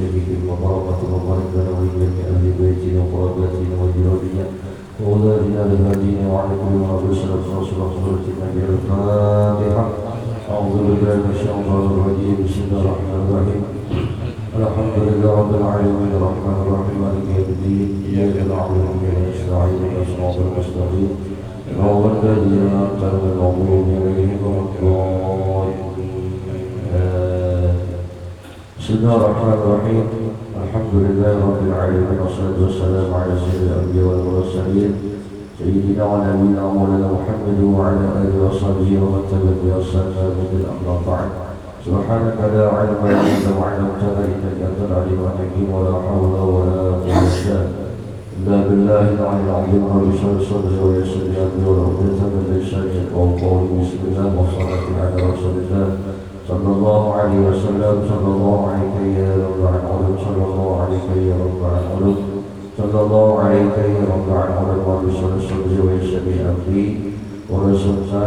وصحبه وبركة وبارك لنا ولجميع أهل بيتنا وقراباتنا وجيراننا وأولادنا لهدينا وعلى كل من أرسل رسول حضرة النبي الفاتحة. أعوذ بالله من الشيطان الرجيم. بسم الله الرحمن الرحيم. الحمد لله رب العالمين الرحمن الرحيم مالك يوم الدين إياك نعبد وإياك نستعين اهدنا الصراط المستقيم صراط الذين أنعمت عليهم غير المغضوب عليهم ولا الضالين. بسم الله الرحمن الرحيم. الحمد لله رب العالمين والصلاة والسلام على سيد الأنبياء والمرسلين سيدنا ونبينا مولانا محمد وعلى آله وصحبه ومن تبعهم بإحسان إلى يوم الدين. سبحانك لا علم لنا إلا ما علمتنا إنك أنت العليم الحكيم ولا حول ولا قوة إلا بالله العلي العظيم. رب اشرح لي صدري ويسر لي أمري واحلل عقدة من لساني يفقهوا قولي. بسم الله والصلاة على رسول الله صلى الله عليه وسلم. صلى الله عليك يا رب العالمين. صلى الله عليك يا رب العالمين. صلى الله عليك يا رب العالمين. رب اشرح لي صدري ويسر لي أمري ورزقنا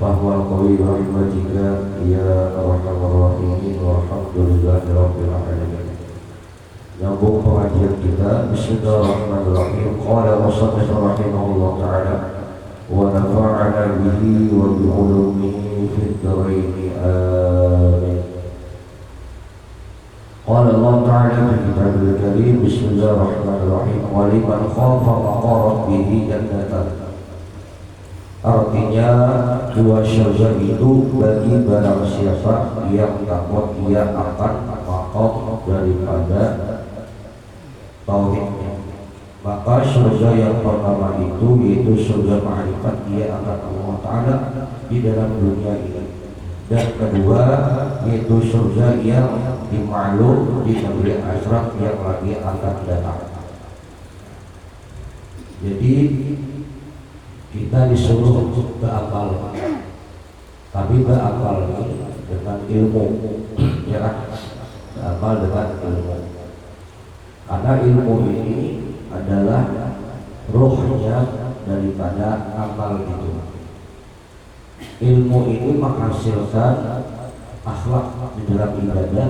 فهو القوي برحمتك يا أرحم الراحمين والحمد لله رب العالمين. Nyambung pengajian kita. Bismillahirrahmanirrahim. Qala musannif rahimahullah ta'ala wa nafa'ana bihi wa bi ulumihi fid dharain amin. Qala Allah ta'ala fi kitabil karim. Bismillahirrahmanirrahim. Wa liman khafa maqama rabbihi jannatan. Artinya dua syurga itu bagi barang siapa yang takut ia akan maqam daripada tauhidnya. Maka surga yang pertama itu yaitu surga ma'rifat, dia akan Allah Ta'ala di dalam dunia ini. Dan kedua yaitu surga yang dimaklum di negeri akhirat yang lagi akan datang. Jadi kita disuruh berakal, tapi berakal dengan ilmu, ya kan? Berakal dengan ilmu. Karena ilmu ini adalah ruhnya daripada amal itu. Ilmu ini menghasilkan akhlak di dalam ibadah,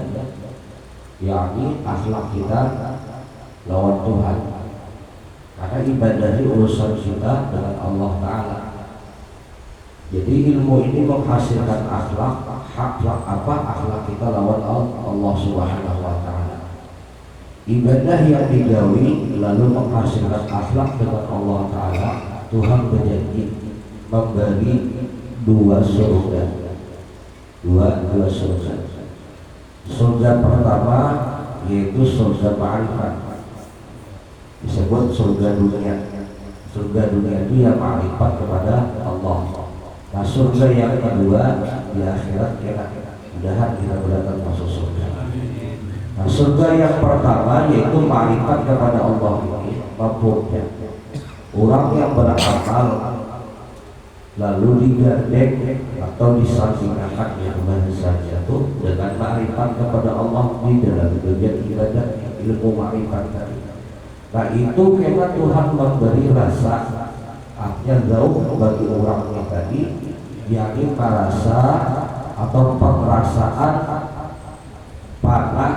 yakni akhlak kita lawan Tuhan. Karena ibadah ini urusan kita dengan Allah Ta'ala. Jadi ilmu ini menghasilkan akhlak akhlak kita lawan Allah Subhanahu wa Ta'ala. Ibadah yang digawi lalu menghasilkan akhlak dengan Allah Ta'ala. Tuhan berjanji memberi dua surga. Dua surga. Surga pertama yaitu surga ma'rifat, disebut surga dunia. Surga dunia itu yang ma'rifat kepada Allah. Nah surga yang kedua di akhirat, mudah-mudahan kita berdatang masuk surga. Nah surga yang pertama yaitu ma'rifat kepada Allah ini mabuknya. Orang yang beramal lalu digandeng atau disandingkan yang saja tuh dengan ma'rifat kepada Allah di dalam bagian ibadah ilmu ma'rifat tadi. Nah itu karena Tuhan memberi rasa artinya jauh bagi orangnya tadi, yakni merasa atau perasaan panah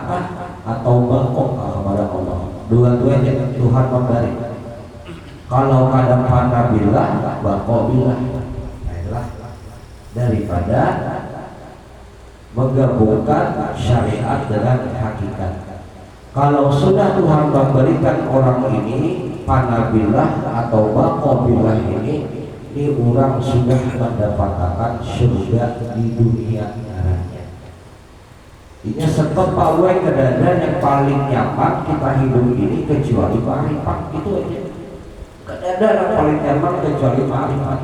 atau bengkok kepada Allah. Dua-duanya Tuhan memberi. Kalau ada panah billah, bengkok billah, daripada menggabungkan syariat dengan hakikat. Kalau sudah Tuhan memberikan orang ini panabillah atau bakobillah ini orang sudah mendapatkan surga di dunia nanti. Ini sekep pawai keadaan yang paling nyaman kita hidup ini kecuali ma'rifat, itu aja. Keadaan yang paling nyaman kecuali ma'rifat.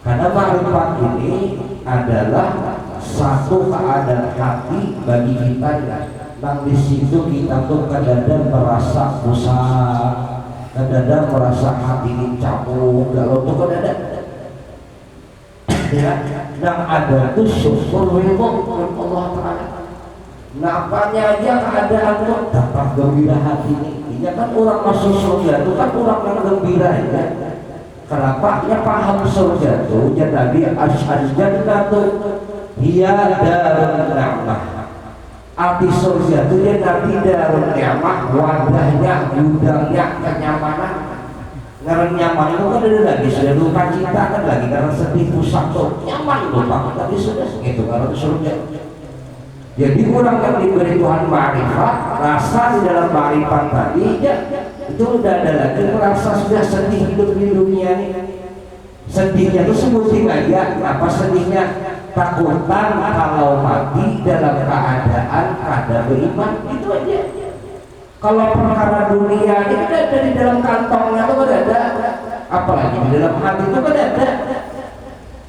Karena ma'rifat ini adalah satu keadaan hati bagi kita. Dan di situ kita tuh kadang-kadang merasa pusat, kadang-kadang merasa hati ini capek, kalau tuh kadang-kadang ya, yang ada tuh syukur Allah Ta'ala. Napanya aja keadaan tuh dapat gembira hati ini. Ya kan orang masuk surga itu kan orang yang gembira ya. Kenapa? Ya paham surga tuh, ya Nabi asyhadu jannatu hiya darun na'mah. arti surga itu dia nanti darul ni'mah, wadahnya, gudangnya, kenyamanan. Karena nyaman itu kan ada lagi, sudah duka cinta kan lagi, karena sedih pusat tuh nyaman lupa, tapi sudah segitu karena surga. Jadi orang yang diberi Tuhan ma'rifat, rasa di dalam ma'rifat tadi ya, itu udah ada lagi merasa sudah sedih hidup di dunia ini. Sedihnya itu sebutin aja, apa sedihnya? Takutan kalau mati dalam keadaan ada beriman, itu aja. Kalau perkara dunia ini kan ada di dalam kantongnya itu kan ada, apalagi di dalam hati itu kan ada.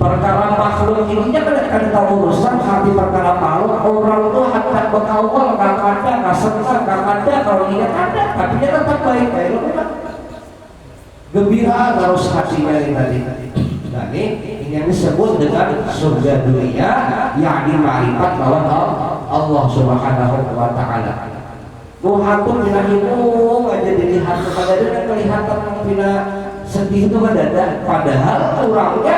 Perkara makhluk ininya kan tahu urusan hati perkara makhluk, orang tuh akan berkawal nggak ada, nggak senang, nggak ada, kalau ingat ada, tapi dia tetap baik-baik, gembira harus hatinya ini tadi. Nah ini yang disebut dengan surga dunia, yakni ma'rifat lawan Allah Subhanahu wa Ta'ala. Tuhan hidung aja dilihat kepada dia, kelihatan bila sedih itu kan ada, padahal orangnya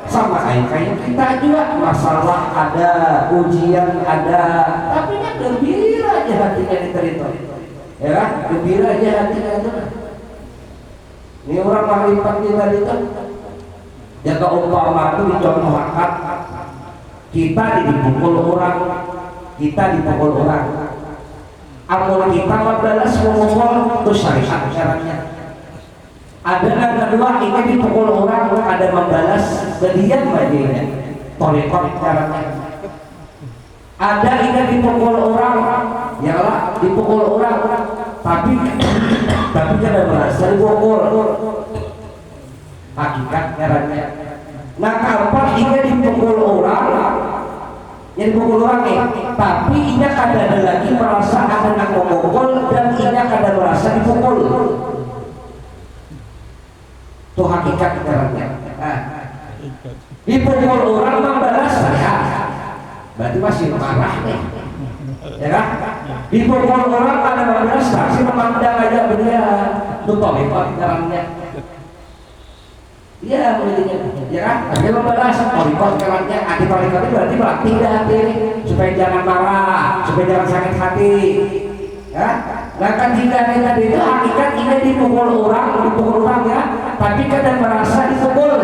sama kayak kita juga, masalah ada, ujian ada, tapi kan gembira aja hatinya diterima, ya gembira aja hatinya itu. Ini orang ma'rifat kita itu. Jaga umpama itu dicontohkan, kita dipukul orang, amal kita membalas memukul itu syariat caranya. Ada yang kedua ini dipukul orang, ada membalas berdiam baginya, torekot caranya. Ada ini dipukul orang, yalah dipukul orang, tapi tidak merasa dipukul. Hakikat caranya. Nah kapan ini dipukul orang, yang dipukul orang nih, tapi ini ada lagi merasa ada yang memukul dan ini ada merasa dipukul. Itu hakikat caranya. Nah, dipukul orang membalas saya, berarti masih marah nih, ya kan? Dipukul orang ada membalas, masih memandang aja beliau. Itu toleran caranya. Iya, ya kan? Tapi membalas tolikot kelannya, tolikot itu berarti melatih hati supaya jangan marah, supaya jangan sakit hati. Ya, nah kan jika tadi itu hakikat ini dipukul orang ya, tapi kadang merasa dipukul,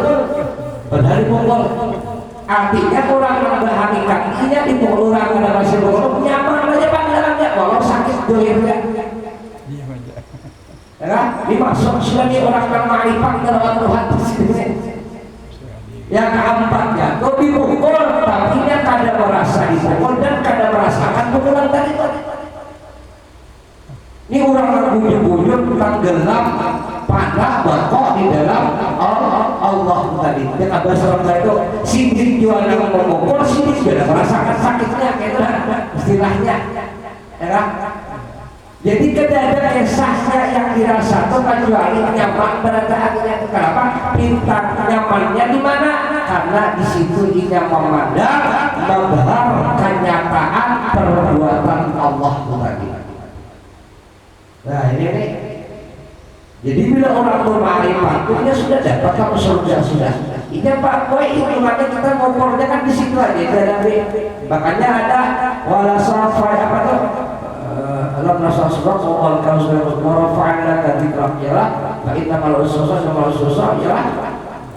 padahal dipukul. Artinya orang yang berhakikat ini dipukul orang ada masih dipukul, nyaman aja panggilannya, walau sakit dohirnya. Ya, dimasuk sebagai orang yang ma'rifat dalam Tuhan di sini. Yang keempatnya, kau dipukul, tapi dia kada merasa dipukul dan kada merasakan pukulan tadi. Ini orang yang buyur-buyur tenggelam pada bakok di dalam Allah tadi. Yang abah serem itu sindik jual yang memukul, sindik juga merasakan sakitnya, gitu istilahnya. Ya, jadi tidak ada esahnya yang dirasa itu kecuali nyaman pada akhirnya. Kenapa? Pintar nyamannya di mana? Karena di situ ia memandang membahar kenyataan perbuatan Allah tadi. Nah ini nih. Jadi bila orang berma'rifat itu dia sudah dapat kamu surga sudah. Ini Pak Boy itu makanya kita ngobrolnya kan di situ aja dari. Makanya ada wala safai apa tuh? Alam nasa sebab soal kalau sudah merafa'na ketika ialah kita kalau susah sama susah ialah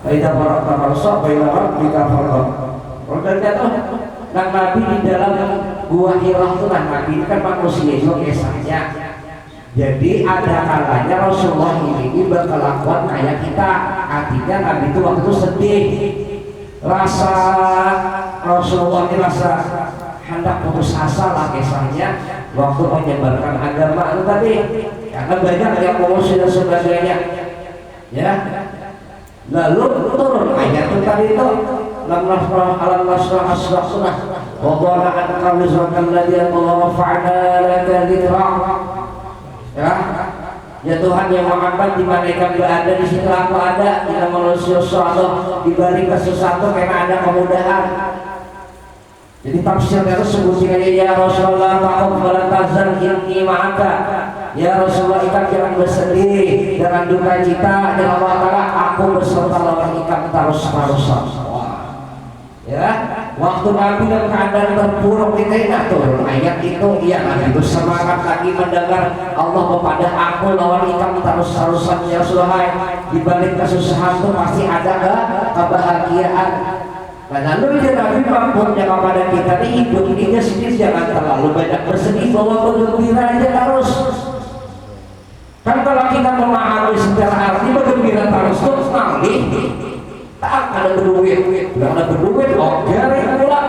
kita kalau susah ialah kita farqah. Kalau jatuh dan Nabi di dalam gua Hira itu Nabi kan manusia itu kisahnya. Jadi ada kalanya Rasulullah ini berkelakuan kayak kita. Artinya Nabi itu waktu itu sedih, rasa Rasulullah ini rasa hendak putus asa lah kisahnya waktu menyebarkan agama itu tadi, karena banyak yang ngomong dan sebagainya, ya. Lalu turun ayat itu tadi itu lam nasrah alam nasrah asrah wa qala an qawzakal ladzi rafa'na laka dzikra. Ya Tuhan yang Muhammad di mana kami berada di situ aku ada, tidak manusia sesuatu di balik sesuatu karena ada kemudahan. Jadi tafsirnya itu sebutnya ya Rasulullah ta'ala wala tahzan inni ma'aka. Ya Rasulullah ikat jangan bersedih, jangan duka cita, jangan Allah Ta'ala aku berserta lawan ikat terus-terusan. Ya. waktu Nabi dalam keadaan terpuruk kita turun ayat itu, iya Nabi itu semangat lagi mendengar Allah kepada aku lawan ikam terus-terusan ya Rasulullah. Di balik kesusahan itu pasti ada kebahagiaan. Karena lalu Nabi mampunya kepada kita di hidup ini sendiri jangan terlalu banyak bersedih, bahwa bergembira aja terus. Kan kalau kita memahami secara arti bergembira terus terus nanti tak ada berduit, tidak ada berduit, oke, pulang.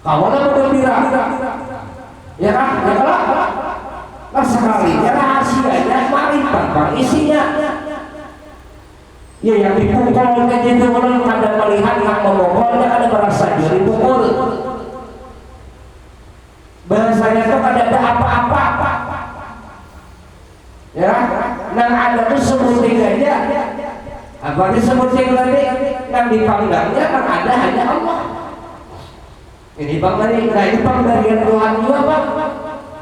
Kawan bergembira, ya kan? Ya kan? Nah sekali, ya rahasianya marifat bang isinya. Ya yang dipukulnya jadi orang pada melihat yang memokolnya ada merasa diri pukul. Bahasanya itu ada apa-apa. Ya, nah ada itu sebuting aja. Apa disebutnya tadi? Yang dipanggangnya kan ada hanya Allah. Ini bang dari, nah ini penggalian Tuhan juga bang.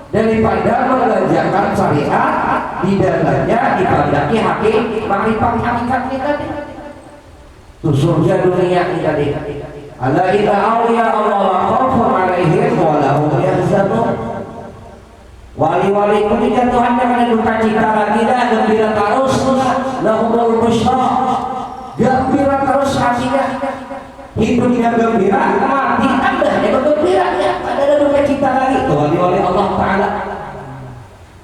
Daripada mengerjakan syariat di dalamnya dipandaki makrifat hakikat kita tadi. Itu surga dunia ini tadi. Ala ila awliya Allah la khaufun alaihim wa lahum yahzanun. Wali-wali ketika Tuhan yang ada duka cita lagi dah, gembira terus lahumul busyra, gembira terus hatinya, hidupnya gembira, mati andahnya bergembira ya, ada duka cita lagi. Wali-wali Allah Ta'ala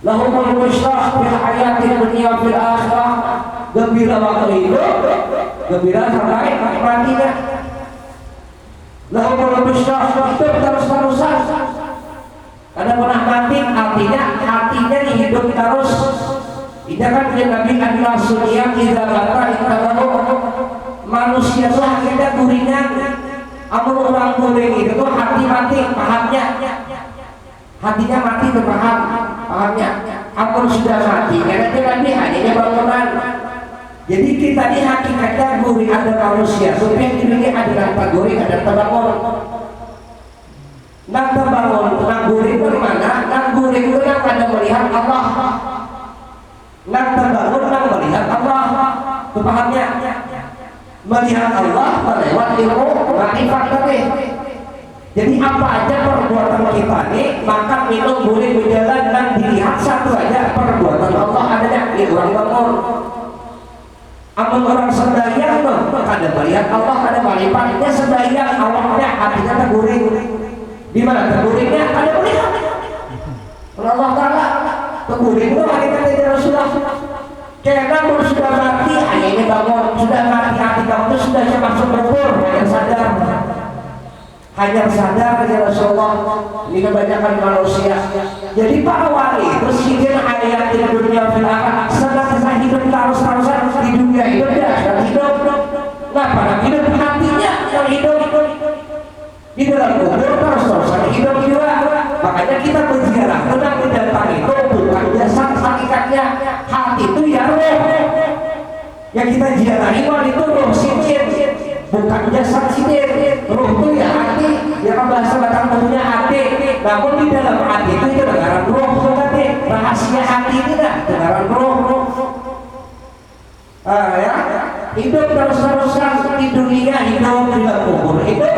lahumul busyra fil hayati dunia fil akhirah, gembira waktu hidup, gembira sampai matinya. Lahumul busyra hidup terus-terusan. Karena pernah mati artinya hatinya hidup terus. Tidak kan Nabi adalah sunnah tidak bata itu manusia itu akhirnya guringan. Amun orang guring itu hati mati pahamnya. Hatinya mati pahamnya. Amun sudah mati karena Nabi hanya bangunan. Jadi kita ini hakikatnya guring ada manusia. Supaya ini adalah guring ada terbangun. Nang terbangun, nang guring bagaimana? Nang guring itu yang ada melihat Allah. Nang terbangun, nang melihat Allah. Itu pahamnya? Melihat Allah melewat ilmu makrifat tadi. Jadi apa aja perbuatan kita ini, maka minum boleh berjalan dan dilihat satu aja perbuatan Allah adanya di orang bangun. Amun orang sembahyang tuh, ada melihat Allah, ada makrifat. Dia sembahyang awalnya hatinya terguring. Di mana terguringnya? Ada melihat. Allah Ta'ala terguring itu hakikat dari Rasulullah. Karena sudah mati, akhirnya bangun. Sudah mati hati kamu itu sudah masuk kubur. Hanya sadar ya Rasulullah. Ini kebanyakan manusia. Jadi para wali itu sikir ayat di dunia fil akhirah. Sedang hidup terus-terusan di dunia itu dan hidup. Nah pada hidup hatinya yang hidup di dalam kubur terus-terusan hidup juga. Makanya kita berziarah tentang mendatang itu bukan jasad hakikatnya, hati itu ya roh. Yang kita ziarahi itu roh sidir, bukan jasad sidir. Roh itu ya hati, ya kan bahasa batang punya hati. Namun di dalam hati itu dengaran roh tadi, rahasia hati ini dah dengaran roh. Ya, hidup terus-terusan di dunia, hidup di dalam kubur hidup.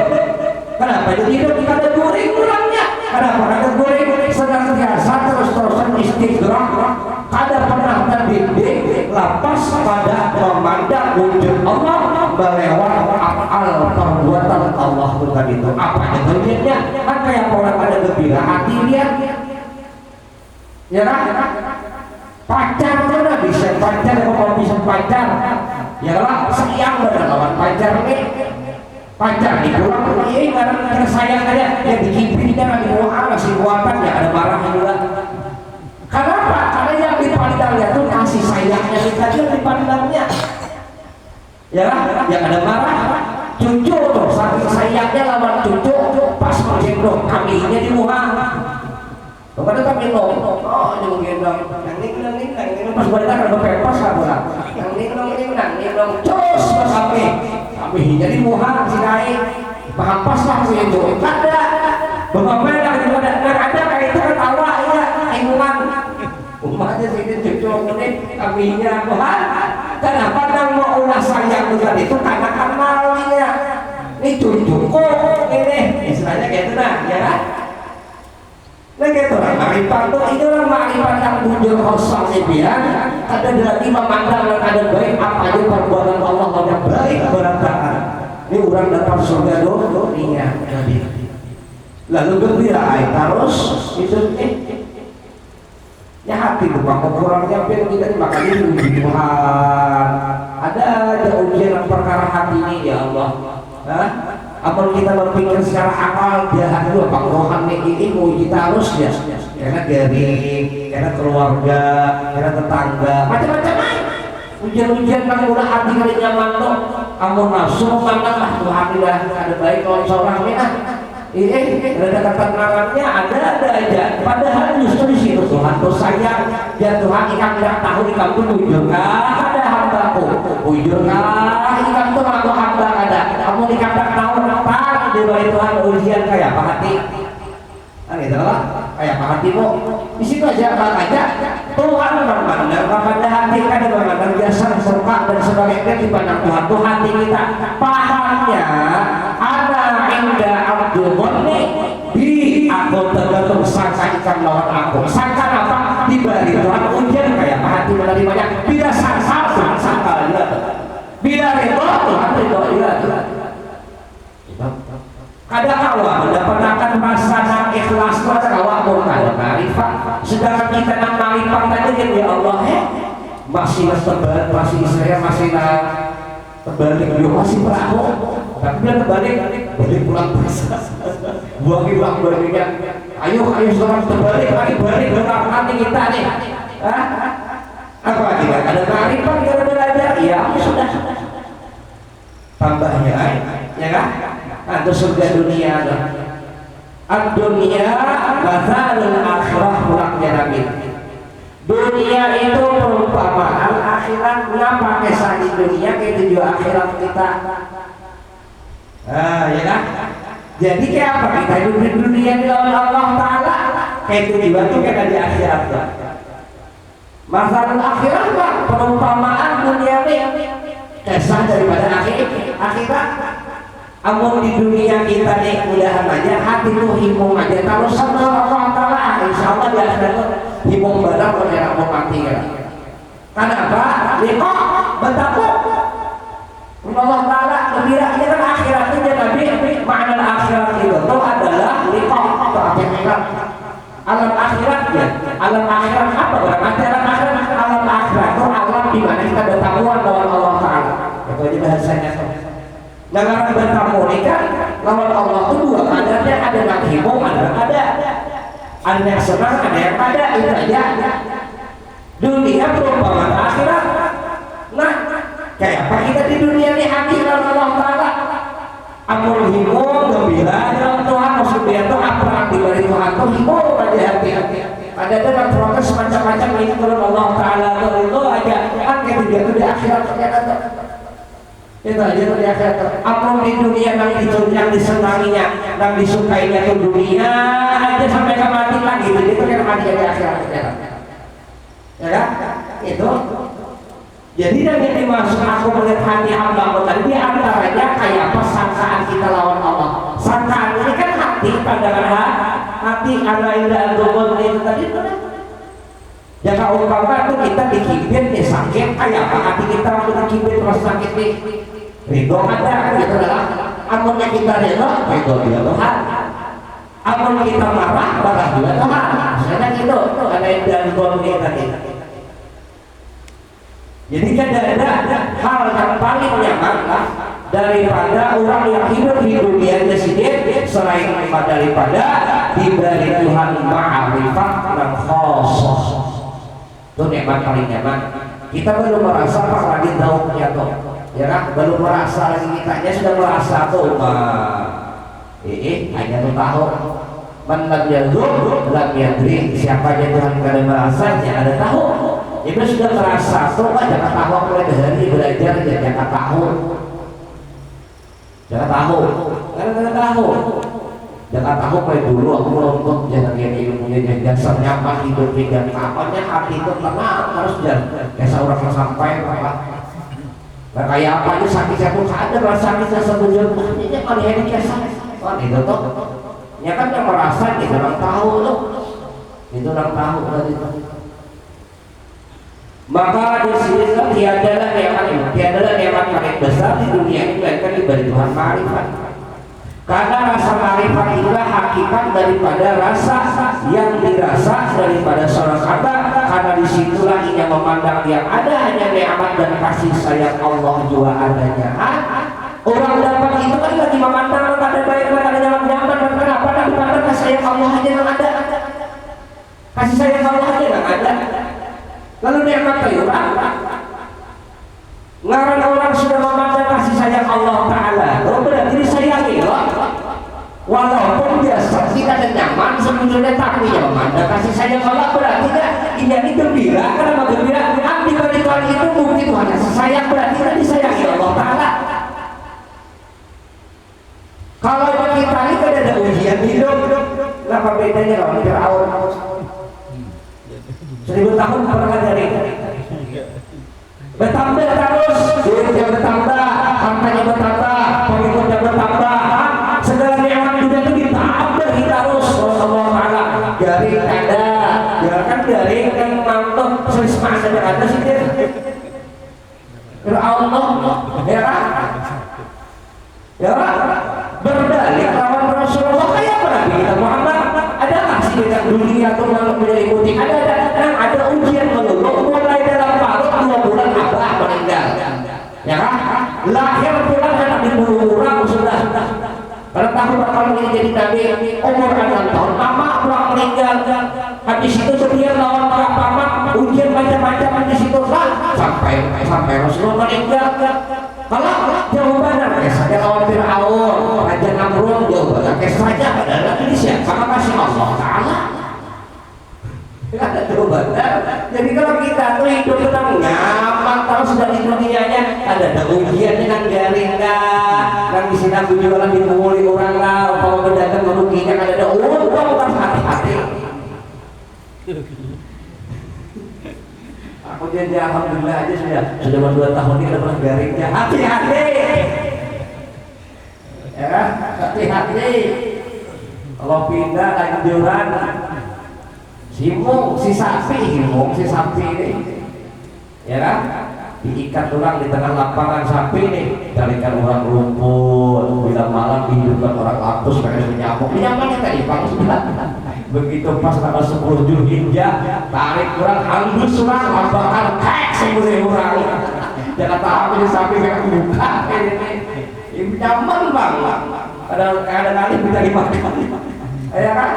Kenapa jadi hidup kita ada guring ulangnya? Kenapa ada guring sedang biasa terus-terusan istighfar? Kada pernah terdidik lepas pada memandang wujud Allah melewat afal perbuatan Allah itu tadi itu. Apa yang terjadinya? Kan kayak orang ada gembira hati dia. Ya kan? Pacar mana bisa pacar kalau bisa pacar? Ya lah sayang dengan lawan pacar nih. Pacar di pulang ini karena sayang aja ya dikipinnya lagi doa masih buatan ya ada marahnya juga. Kenapa? Karena yang dipandangnya tuh kasih sayangnya kita yang dipandangnya ya lah yang ada marah cucu tuh saking sayangnya lawan cucu pas menggendong kaminya di muka kepada kami dong oh ini menggendong nang pas balik kan berpepas lah bola nang cus pas kami jadi muha si naik bahas lah itu ada beberapa yang ada kayak itu ketawa ya imungan umatnya sini cucu ini kaminya muha kenapa nang mau ulah sayang juga itu karena kenalnya ini cukup ini istilahnya kayak itu nah ya kan nah gitu lah ma'rifat itu ini orang ma'rifat yang muncul kosong ibian ada lagi memandang dan ada baik apa aja perbuatan Allah yang baik berantakan ini orang datang surga dunia lalu gembira terus itu ya hati bukan kurangnya pun kita makanya Tuhan ada ujian perkara hati ini ya Allah. Amal kita berpikir secara akal dia dulu Pak rohani ini mau kita harus ya karena garing, karena keluarga, karena tetangga, macam-macam ujian-ujian yang udah hati kali nyaman tuh amal nafsu mana lah Tuhan ada baik kalau seorang ini ada ketenangannya ada aja padahal justru di situ Tuhan tuh sayang dan Tuhan ikan tidak tahu ikan tuh bujurkah ada hambaku bujurkah ikan tuh aku hamba ada kamu ikan tak tahu apa di bawah Tuhan ujian kayak apa hati kan itu lah kayak apa hatimu di situ aja Tuhan memandang pada hati kan memandang biasa suka dan sebagainya dipandang Tuhan tuh hati kita pahamnya ada indah Abdul Ghani di aku tergantung sangka ikan lawan aku sangka apa dibalik Tuhan ujian kayak apa hati menerimanya bila sangka bila ridho Tuhan ridho kadang awal mendapatkan rasa ikhlas pada awal bukan marifat sedangkan kita nak marifat tadi ya Allah masih tebal masih saya masih terbalik masih perahu tapi dia terbalik balik pulang basah buang hilang baliknya ayo sekarang terbalik lagi balik dalam hati kita nih apa lagi ada marifat kita belajar ya sudah tambahnya ya kan ada surga dunia ad-dunia mathalul akhirah mulaknya Nabi dunia itu perumpamaan akhirat kenapa kisah di dunia kayak tujuh akhirat kita ya kan jadi kayak apa kita hidup di dunia di lawan Allah Ta'ala kayak tujuan itu kayak di akhirat masalahul akhirat perumpamaan dunia ini kisah daripada akhirat amun di dunia kita nih mudahan aja hati tuh himung aja kalau sama Allah Ta'ala insya Allah di akhirat himung barang bergerak mau mati ya kenapa? Liqa betapa Allah Ta'ala gembira ini kan akhirat itu Nabi makna akhirat itu adalah liqa akhirat alam akhirat ya alam akhirat apa berarti alam akhirat itu alam di mana kita bertamuan lawan Allah Ta'ala itu aja bahasanya negara bertamu ini kan lawan Allah itu dua kadarnya ada yang himung ada yang senang ada yang ada itu aja dunia perumpamaan akhirat nah kayak apa kita di dunia ini akhirat Allah Ta'ala amul himung gembira dalam Tuhan maksudnya itu apa arti dari Tuhan itu himung aja hati ada dengan proses macam-macam itu kalau Allah Ta'ala itu aja kan kayak dia itu di akhirat ternyata itu aja tuh di akhirat apa di dunia yang disenanginya yang disukainya itu dunia aja sampai ke mati lagi itu kan mati di akhirat ya kan itu jadi yang dimaksud aku melihat hati hamba tadi di antaranya kayak apa sangkaan kita lawan Allah sangkaan ini kan hati pandangan hati ala indah al-dubun itu tadi jika umpama itu kita dikibir sakit kayak apa hati kita waktu dikibir terus sakit nih ridho ada itu adalah amunnya kita ridho dia Tuhan amun kita marah juga Tuhan karena gitu ada yang dalam golongan tadi jadi kan ada hal yang paling nyaman daripada orang yang hidup di dunia sendiri selain daripada diberi Tuhan ma'rifat dan khosoh itu nikmat paling nyaman kita belum merasa pas lagi daunnya tuh ya kan belum merasa lagi kitanya sudah merasa tuh hanya tuh tahu man lam yadri siapa aja Tuhan kada merasanya ada tahu itu sudah merasa tuh jangan tahu mulai dari belajar jangan tahu jangan tahu kayak dulu aku nonton jangan yang ilmunya jangan nyaman hidup dan apanya hati itu tenang harus jangan kayak seorang sampai apa Nah kayak apa aja sakit satu ada rasa sakitnya satu jam ini kali ini kisah kan itu tuh ya kan yang merasa itu orang tahu loh itu orang tahu tadi maka di sini tiadalah nikmat paling besar di dunia ini melainkan diberi Tuhan ma'rifat. Karena rasa ma'rifat itulah hakikat daripada rasa yang dirasa daripada seorang hamba. Karena disitulah ia memandang yang ada hanya nikmat dan kasih sayang Allah juga adanya. Orang dapat itu kan lagi memandang ada baik ada nyaman dan kenapa dan dipandang kasih sayang Allah aja yang ada. Kasih sayang Allah aja yang ada. Lalu nikmat orang ngarang orang sudah memandang kasih sayang Allah Ta'ala berarti disayangi loh walaupun biasa tidak ada nyaman sebetulnya tapi ya memandang kasih sayang Allah berarti ini gembira karena gembira di balik itu bukti Tuhan kasih sayang berarti tidak disayangi Allah Ta'ala. Kalau kita ini kan ada ujian hidup apa bedanya loh Fir'aun 1000 tahun pernah dari bertambah terus duitnya bertambah hartanya bertambah pengikutnya bertambah segala nikmat dunia itu ditambah terus Allah Ta'ala garing ada ya kan garing kan mantap selismah saja ada sih dia Allah ya berbalik lawan Rasulullah kayak apa Nabi kita Muhammad ada kasih beda dunia atau yang mengikuti ada ujian melulu mulai dalam parut 2 bulan abah meninggal ya kan lahir pulang anak dibunuh sudah pada tahun bakal ini jadi nabi umur 6 tahun mama pulang meninggal habis itu setia lawan para paman ujian macam-macam di situ sampai Rasulullah meninggal. Kalau jawabannya saja lawan Fir'aun Raja Namrud jawabannya saja adalah ini siapa kasih Allah Ta'ala ada jawabannya. Jadi kalau kita tuh hidup tenang nyaman terus dari dunianya ada ujian dengan garing kan di sini aku jualan dimulai orang lah kalau pedagang merugikan ada untung harus hati-hati. Aku jadi alhamdulillah aja sudah 2 tahun ini udah pernah garingnya hati-hati ya hati-hati kalau pindah anjuran simung si sapi ini ya kan diikat orang di tengah lapangan sapi nih carikan orang rumput bila malam dihidupkan orang lapus pakai nyamuknya tadi Bang begitu pas tanggal 10 Zulhijjah tarik orang halus orang bakal kek semuanya orang jangan tahu ini sapi mereka buka ini nyaman Bang ada kali bisa dimakan ya kan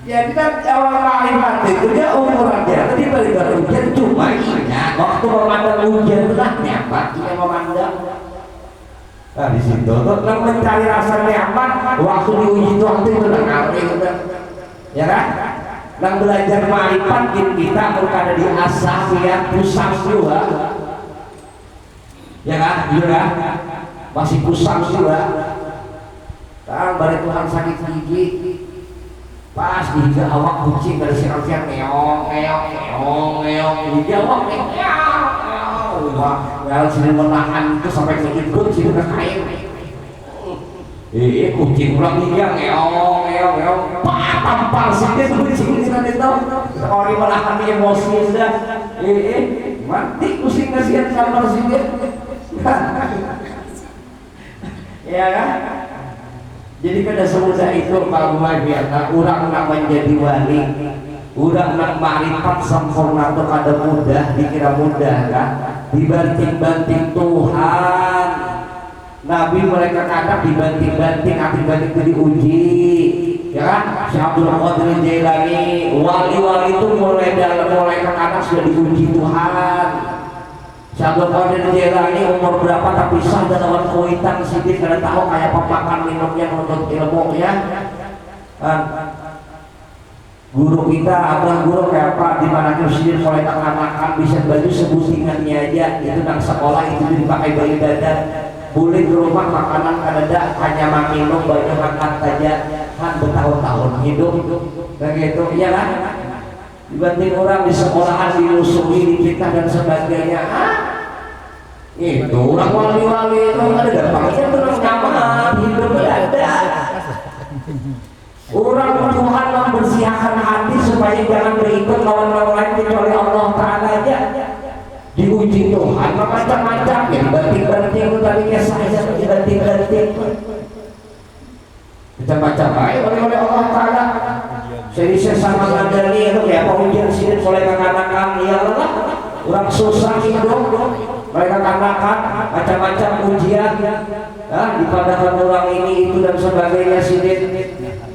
jadi kan orang ma'rifat itu dia umur aja tadi balik ujian cuma ingat waktu memandang ujian itu lah nyaman dia memandang. Nah di situ tuh mencari rasa nyaman waktu diuji Tuhan itu udah ngerti udah ya kan yang belajar ma'rifat kita berada di asal ya pusat juga ya kan juga masih pusat juga kan balik Tuhan sakit gigi pas di awak kucing dari siang-siang ngeong di awak kalau sini menahan itu sampai keikut sini ke kain kucing pulang dia ngeong tampar sini kucing itu orang menahan emosi sudah mati kucing kasihan tampar sini ya kan. Jadi pada semudah itu kalau biarkan orang nak menjadi wali, orang nak ma'rifat sempurna itu kada mudah, dikira mudah kan? Dibanting-banting Tuhan. Nabi mereka kata dibanting-banting, akibat itu diuji, ya kan? Syekh Abdul Qadir Jailani, wali-wali itu mulai ke atas sudah diuji Tuhan. Syabul Qadir Jailani umur berapa tapi sah dalam kuitan sedikit kada tahu kayak pemakan minumnya menuntut ilmu ya. Guru kita abah guru kayak apa di mana sendiri mulai makan bisa baju sebutingannya aja itu nang sekolah itu dipakai bayi dadan boleh di rumah makanan ada hanya minum baju makan saja kan bertahun-tahun hidup begitu iya kan dibanding orang di sekolahan dilusuhi dipitnah dan sebagainya Itu orang wali-wali itu ada dampaknya terus nyaman hidup ada. Orang Tuhan membersihkan hati supaya jangan berikut lawan-lawan lain kecuali Allah Ta'ala aja. Diuji Tuhan macam-macam ya, banting-banting tadi kisahnya banting-banting macam-macam baik oleh Allah Ta'ala. Jadi sesama ngadani itu kayak pengujian sini oleh kakak-kakak ya Allah, orang susah hidup mereka katakan macam-macam ujian dipadakan orang ini itu dan sebagainya sidin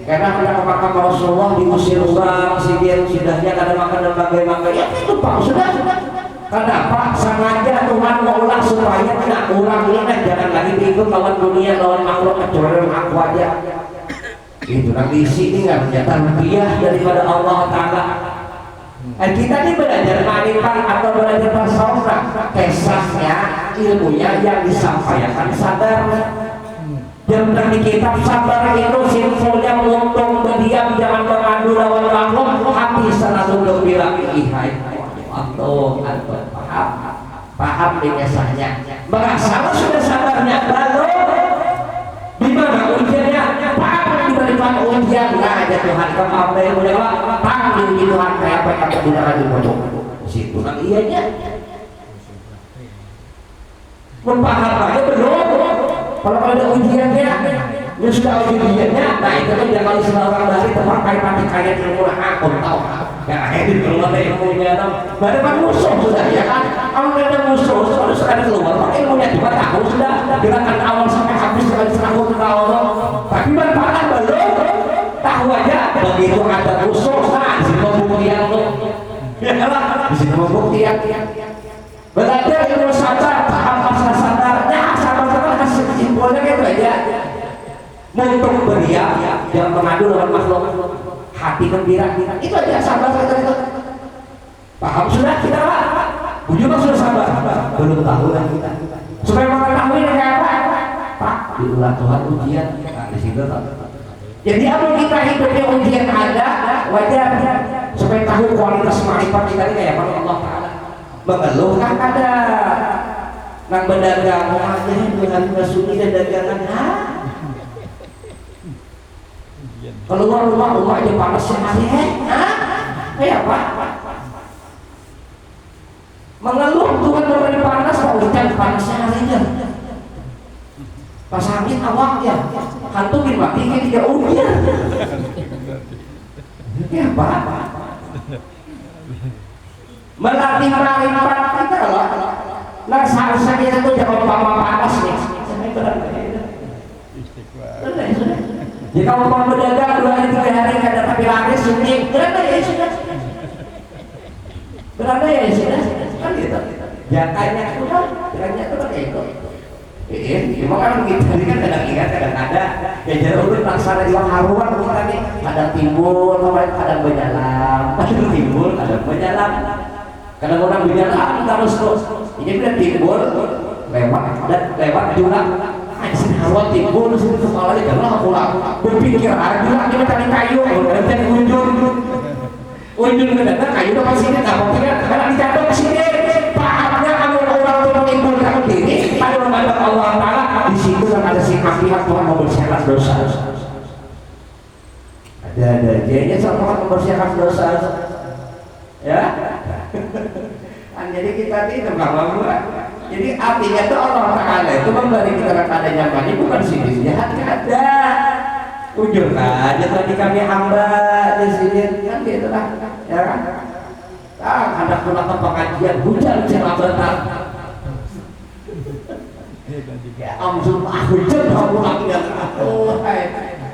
karena pada makam Rasulullah diusir orang sidin sidahnya kada makan dan bagaimana ya itu Pak sudah kenapa sengaja Tuhan mau ulang supaya tidak orang ini jangan lagi ikut lawan dunia lawan makhluk kecuali aku aja itu nanti sini nggak punya tarbiyah daripada Allah Ta'ala. Kita ini belajar ma'rifat atau belajar tasawuf kisahnya ilmunya yang disampaikan sadar yang di kitab sabar itu simpulnya untung berdiam jangan mengadu lawan makhluk hati selalu gembira ihai atau paham di kisahnya merasa sudah sabarnya lalu di mana ujiannya diberikan ujian nggak ada Tuhan apa yang udah panggil di Tuhan kayak apa yang tidak ada bodoh situ kan iyanya memaham aja belum kalau ada ujiannya ya sudah ujiannya nah itu kan dia kali seorang dari terpakai pakai kayak ilmu aku tahu ya akhirnya kalau ada ilmunya baru kan musuh sudah ya kan kalau ada musuh harus ada keluar pakai ilmunya juga tahu sudah gerakan awal sampai habis sekali serahun ke Allah tapi manfaat belum tahu aja begitu ada musuh nah di situ pembuktian lo ya lah di situ pembuktian belajar ilmu sadar paham asal sadarnya sabar hasil simpulnya gitu aja untuk berdiam jangan mengadu dengan makhluk hati gembira itu aja sabar itu paham sudah kita lah ujungnya sudah sabar belum tahu lah kita supaya mengetahui kayak apa Pak diulang Tuhan ujian nah di situ jadi apa kita hidupnya ujian ada wajar supaya tahu kualitas ma'rifat kita ini kayak apa Allah Ta'ala mengeluh kan ada nang berdagang aja dengan sunyi dan dagangan keluar rumah aja panas sekali kayak apa mengeluh Tuhan memberi panas kok hujan panasnya harinya pas angin awaknya kantungin mati ini tidak ujian ya apa melatih ma'rifat kita loh nah seharusnya kita tuh jangan panas nih ya kalau mau berdagang 2 hari 3 hari kada tapi laris sunyi berapa ya sudah berapa ya sudah kan gitu jatahnya itu kan jatahnya itu kan itu cuma kan kita ini kan kadang ingat kadang ada ya jadi urut laksana ilang haruan kita nih kadang timbul kadang menyalam kadang timbul kadang menyalam kadang orang menyalam terus ini udah timbul lewat juga haruan timbul sini kepalanya jangan pulang berpikir aja lah kita cari kayu dan unjun ke dana kayu dapat sini nggak mau pikir karena dijatuh ke sini pahamnya kamu orang tua timbul kamu diri ada memandang Allah Ta'ala di situ kan ada sikap pihak Tuhan membersihkan dosa ada jadinya sama Tuhan membersihkan dosa ya kan jadi kita itu nggak mau jadi artinya itu Allah Ta'ala itu memberi kita ada nyamannya bukan sini jahat ada ujung aja tadi kami hamba di sini kan gitu lah ya kan ada pulang ke pengajian hujan cerah bentar ya amsul hujan kamu lagi ya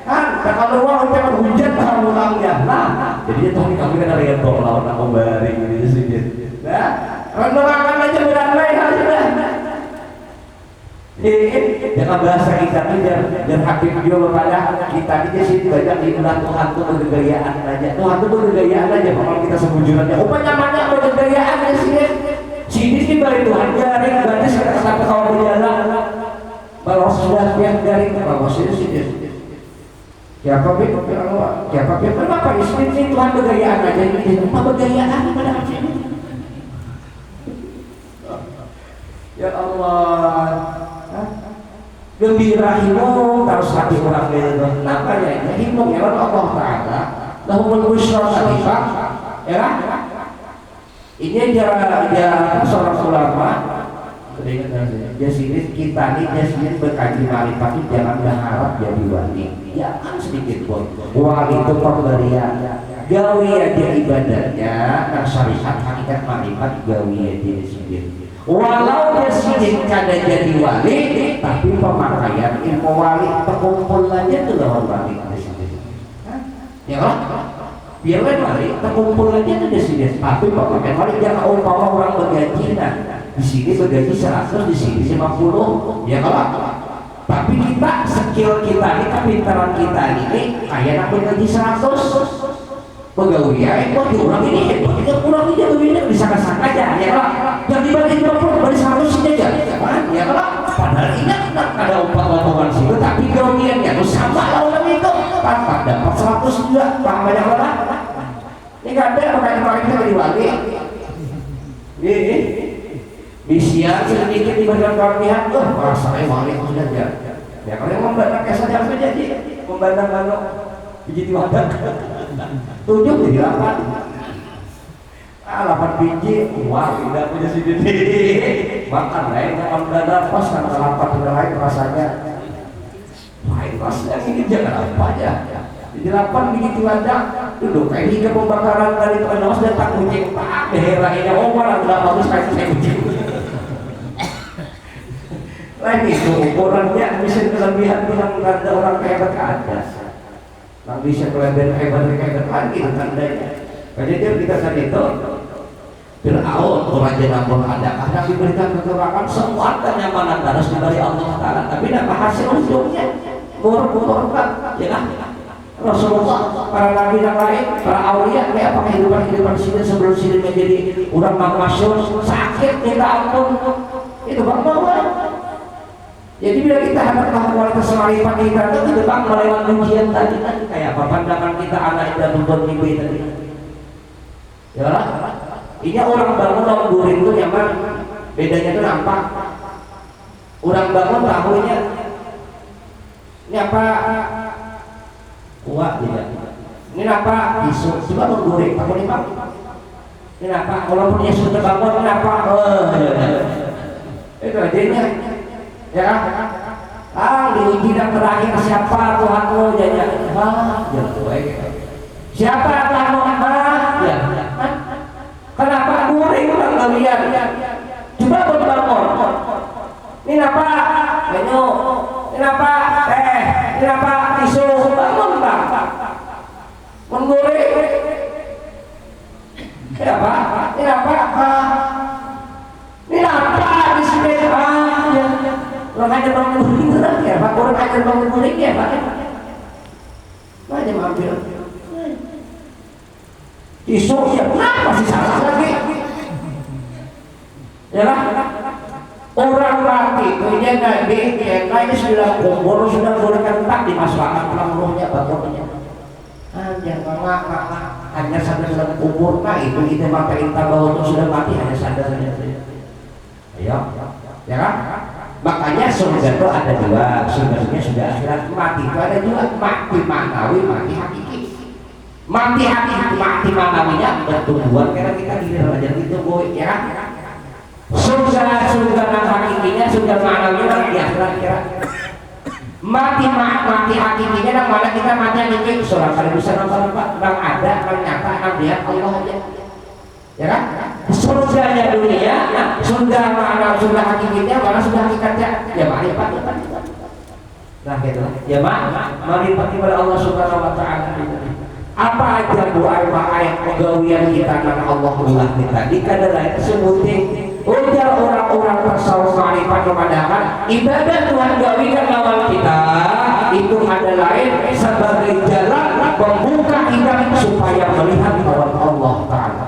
kan kalau hujan hujan kamu lagi ya nah jadi tadi kami kan ada yang tolong aku bari di sini nah renungan aja berantai sudah jangan bahasa kita dan Habib Bio kepada kita di sini banyak diulang Tuhan itu bergayaan aja Tuhan itu bergayaan aja kalau kita sebujurnya nyamannya bergayaan di sini sini bari Tuhan garing berarti sampai kalau berjalan kalau sudah tiap garing kalau sini siapa kenapa ini Tuhan bergayaan aja ini bergayaan pada sini ya Allah Ramadan. Gembira himung terus hati orang itu. Kenapa ya? Himung ya Allah Taala. Lahumul busyra tadifah. Ya kan? Ini aja seorang ulama. Jadi kita ini jadi berkaji marifat jangan berharap jadi wali. Ya kan sedikit pun. Wali itu pemberian. Gawi aja ibadahnya, nah syariat hakikat marifat gawi aja sendiri. Walau dia sedikit kada jadi wali, tapi pemakaian ilmu wali terkumpul aja tuh lawan wali sendiri. Ya kan? Biar kan wali terkumpul aja tuh sendiri. Tapi pemakaian wali jangan umpama orang bergaji nah. Di sini bergaji 100, di sini 50, ya kalau. Tapi kita skill kita ini, kepintaran kita ini kayak nak bergaji 100 pegawai ya, kok diulang ini, kita kurang ini begini bisa kasar aja, ya kalau. Jadi bagi 50, bagi 100 aja, ya kalau. Padahal ini ada umpat-umpaman situ, tapi gawiannya itu sama lah orang itu, tanpa dapat 100 juga, banyak orang. Ini kan ada makanya diwali. Ini. Bisian sedikit diberikan kelebihan, rasanya wali sudah ya. Ya kalau yang membandang saja jadi membandang kalau biji diwadah 7 jadi 8. 8 biji, wah tidak punya sendiri. Makan lain kalau dada pas kata 8 sudah lain rasanya. Lain rasanya ini jangan apa aja. Jadi 8 biji diwadah, duduk kayak hingga pembakaran dari penos datang kucing pak daerahnya malah udah bagus kayak saya kucing. Lain itu ukurannya bisa kelebihan yang ada orang hebat ke atas. Yang bisa kelebihan hebat lagi itu tandanya. Jadi kita saat itu Fir'aun raja Namrud ada kadang diberikan kekurangan semua kenyamanan harus diberi Allah Taala. Tapi tidak hasil ujungnya murka, ya kan? Rasulullah, para nabi yang lain, para aulia, kayak apa kehidupan sini sebelum sini menjadi orang masyhur sakit kita ampun itu bang. Jadi bila kita hendak kualitas marifat kita itu bang melewati ujian tadi kayak apa pandangan kita anak dan nonton TV tadi. Ya lah. Ini orang bangun orang guring itu nyaman. Bedanya itu nampak. Orang bangun tahunya ini apa? Kuat tidak. Ini apa? Isu. Coba mengguring. Aku nih bang. Ini apa? Walaupun Yesus terbangun, kenapa? Itu adanya. Ya kan? Diuji dan terakhir siapa Tuhanmu? Ya. Siapa Tuhanmu? Ya. Kenapa guring orang kalian? Coba berbangun. Ini apa? Menyu. Ini apa? Ini apa? Isu. Bangun bang. Mengguring. Ini apa? Ini apa? Ini apa? Di sini ya. Orang aja bangun guling ya Pak, orang aja bangun guling ya Pak. Aja mampir. Isu ya kenapa masih salah lagi? Ya lah. Orang mati itu dia nggak ini sudah kubur sudah bolehkan tak dimasukkan dalam rohnya bagiannya. Hanya nggak hanya sadar dalam kubur nah itu kita maka inta bahwa itu sudah mati hanya sadar saja. Ayo, ya kan? Makanya surga itu ada dua, surganya sudah akhirat. Mati itu ada dua, mati manawi, mati hakiki. Mati hakiki, mati manawinya bertumbuhan karena kita diri raja itu boy, ya kan? Surga hakikinya, surga manawinya di akhirat ya. Mati hakikinya yang mana kita mati hakiki surga kali bisa nonton Pak, yang ada, yang nyata, yang lihat Allah aja. Ya kan? Surganya dunia, surga mana surga hakikatnya, mana surga hakikatnya, ya marifat. Nah gitu, ya marifat kepada Allah Subhanahu Wa Taala. Apa aja ayat pegawaian kita karena Allah Allah kita. Dikadalah sebutin ujar orang-orang tasawuf marifat kepadaan ibadah Tuhan gawikan lawan kita itu ada lain sebagai jalan membuka kita supaya melihat lawan Allah Taala.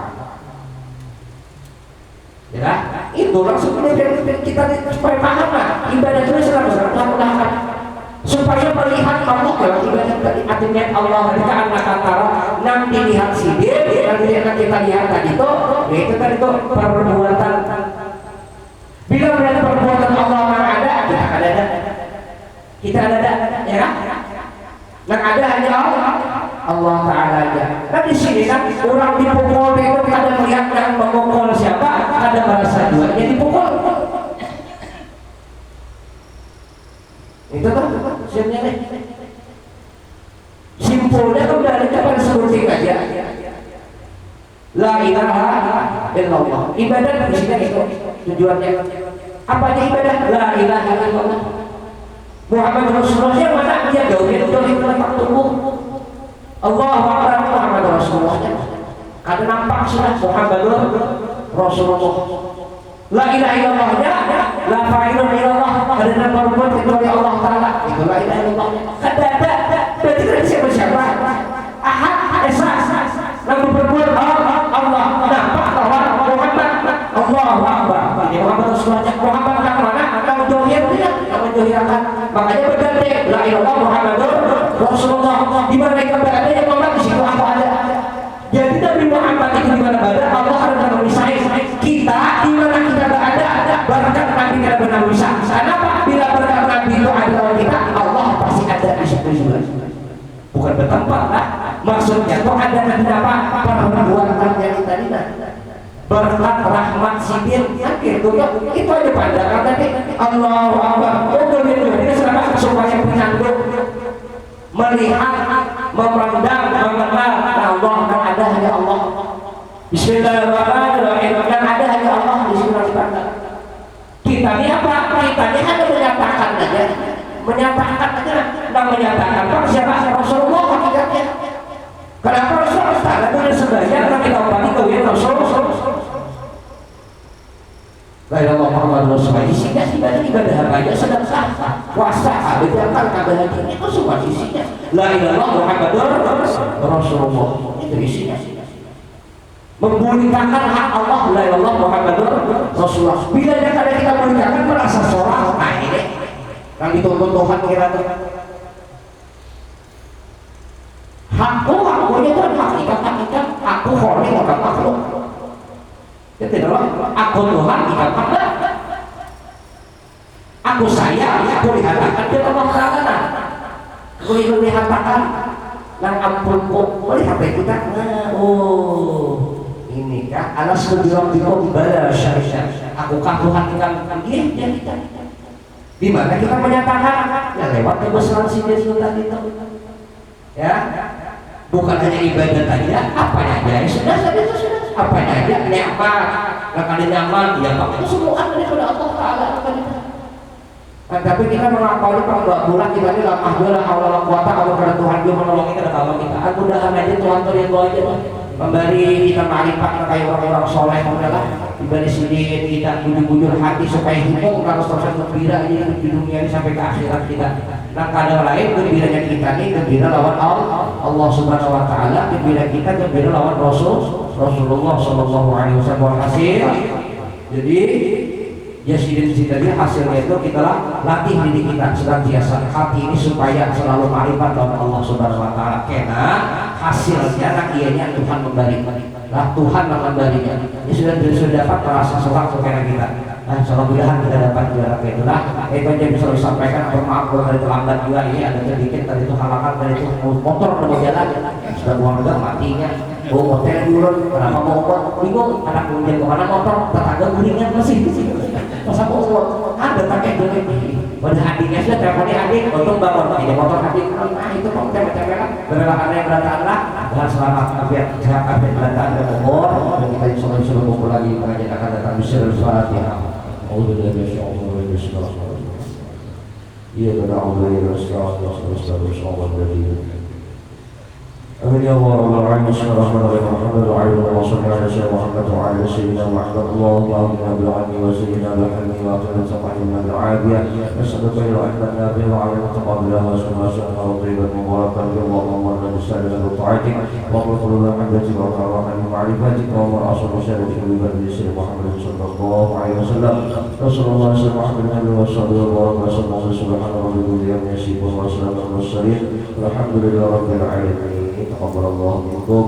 Ya, itu langsung kita supaya paham lah ibadah itu selalu supaya melihat Allah dalam ibadah tadi artinya Allah ketika anak antara nanti dilihat sidir nanti kita lihat tadi itu yaitu tadi itu perbuatan bila melihat perbuatan Kita ada ya kan? Yang ada hanya Allah Ta'ala aja. Nah di sini kan orang dipukul itu ada melihat yang memukul siapa, ada merasa juga jadi dipukul. Itu kan siapnya nih. Simpulnya kan dari kapan sebutin aja. La ilaha illallah. Ibadah di sini itu tujuannya. Apa aja ibadah? La ilaha illallah. Muhammad Rasulullah yang mana dia jauhin itu lemak tubuh. Allahu Akbar Muhammad Rasulullah. Ada nampak sudah Muhammad Rasulullah. La ilaha illallahnya, la fa'ilun illallah. Ada nama berbuat kecuali Allah Taala. Itu la ilaha illallah. Ada. Berarti kan siapa? Ahad, Esa. Lalu berbuat Allah. Nampak bahwa Muhammad Allahu Akbar. Ini Muhammad Rasulullah. Muhammad yang mana? Kamu jauhin dia. Kamu jauhirkan. Makanya berganti la ilallah Muhammadur Rasulullah. Di mana kita berada yang Allah di situ apa ada. Jadi Nabi Muhammad itu di mana berada Allah akan memisahkan kita di mana kita berada. Berkat Nabi kita benar bisa. Kenapa? Bila berkat Nabi itu ada dalam kita, Allah pasti ada di situ juga. Bukan bertempat lah. Maksudnya itu ada nanti apa? Perbuatan yang tadi berkat rahmat sidin itu aja pandangan tadi Allahu Akbar. Ini selama supaya penyandung melihat, memandang, mengenal Allah dan ada hanya Allah. Bismillahirrahmanirrahim. Yang ada hanya Allah di sini dipandang. Kita ini apa? Kita ini hanya menyatakan aja, menyatakan siapa Rasulullah hakikatnya. Kenapa Rasulullah itu sebagian orang kita umpati kawin Rasulullah. La ilaha Muhammad Rasulullah. Isinya ibadah apa aja sedang sah. Puasa, bedakan kabar itu semua isinya. La ilaha Muhammad Rasulullah. Itu isinya. Memulihkan hak Allah. La ilaha Muhammad Rasulullah. Bila kita memulihkan merasa sholat, nah ini yang dituntut Tuhan kira-kira. Haknya itu hakikat aku kholi bukan makhluk. Itu adalah aku Tuhan bukan makhluk. Aku sayang, aku dihatakan dia Allah Ta'ala. Aku dihatakan yang ampunku oleh HP kita. Ini kan alas kebilang bala syariah. Akukah Tuhan kita bukan dia kita. Di mana kita menyatakan ya lewat kebesaran sindir tadi itu. Ya. Bukan hanya ibadah saja, apa aja sudah apa aja nikmat, kali nyaman, ya Pak itu semua daripada Allah Taala. Tapi kita mengakui kalau 2 bulan kita ini lamah dulu Allah kuasa kalau karena Tuhan dia menolong kita kalau kita. Mudah-mudahan aja Tuhan itu aja memberi kita makrifat kayak orang-orang soleh adalah diberi sedikit kita bujur-bujur hati supaya hidup kalau terus gembira ini di dunia ini sampai ke akhirat kita. Nah kadang lain gembiranya kita ini gembira lawan Allah Subhanahu Wa Taala, gembira kita gembira lawan Rasulullah Sallallahu Alaihi Wasallam hasil. Jadi ya tadi hasilnya itu kita latih diri kita senantiasa hati ini supaya selalu makrifat lawan Allah Subhanahu Wa Taala. Karena hasilnya ianya Tuhan memberi. Lah Tuhan akan memberinya. Ini sudah dapat merasa sholat kepada kita. Nah, mudah-mudahan kita dapat juara itulah. Itu aja bisa disampaikan. Maaf kalau ada terlambat juga ini ada sedikit tadi itu halangan dari itu motor mau jalan sudah buang juga matinya. Hotel dulu, kenapa mau bingung anak kemudian kemana motor tetangga guringan masih masa mau ada pakai dulu pada adiknya sudah teleponnya adik untuk bangun ini motor adik nah itu kok macam-macam berlaku yang berantakan dengan selamat afiat sehat afiat berantakan dan umur dan kita insya Allah kumpul lagi pengajian akan datang di sini Al-Fatihah. Iya benar Allah ya Rasulullah. Amin ya Allah Rabbal Alamin. Bismillahirrahmanirrahim. Alhamdulillah wa sallallahu alaihi wa sallam wa ala sayyidina Muhammad Allahumma bil almi wa sayyidina bil hilmi wa qina sabahina bil afiyah. Nas'aluka ilman nafi'an wa 'ilman mutaqabbalan wa sunnatan tayyiban mubarakan ya Allahumma inna nas'aluka ta'atik wa qulubana hamdatik wa rahmatan ma'rifatik wa ma'asal syarifin bi badri sayyidina Muhammad sallallahu alaihi wasallam. Rasulullah sallallahu alaihi wasallam wa sallallahu subhanallahi wa yasifun wa salamun mursalin. Alhamdulillah rabbil alamin. تقبل الله منكم.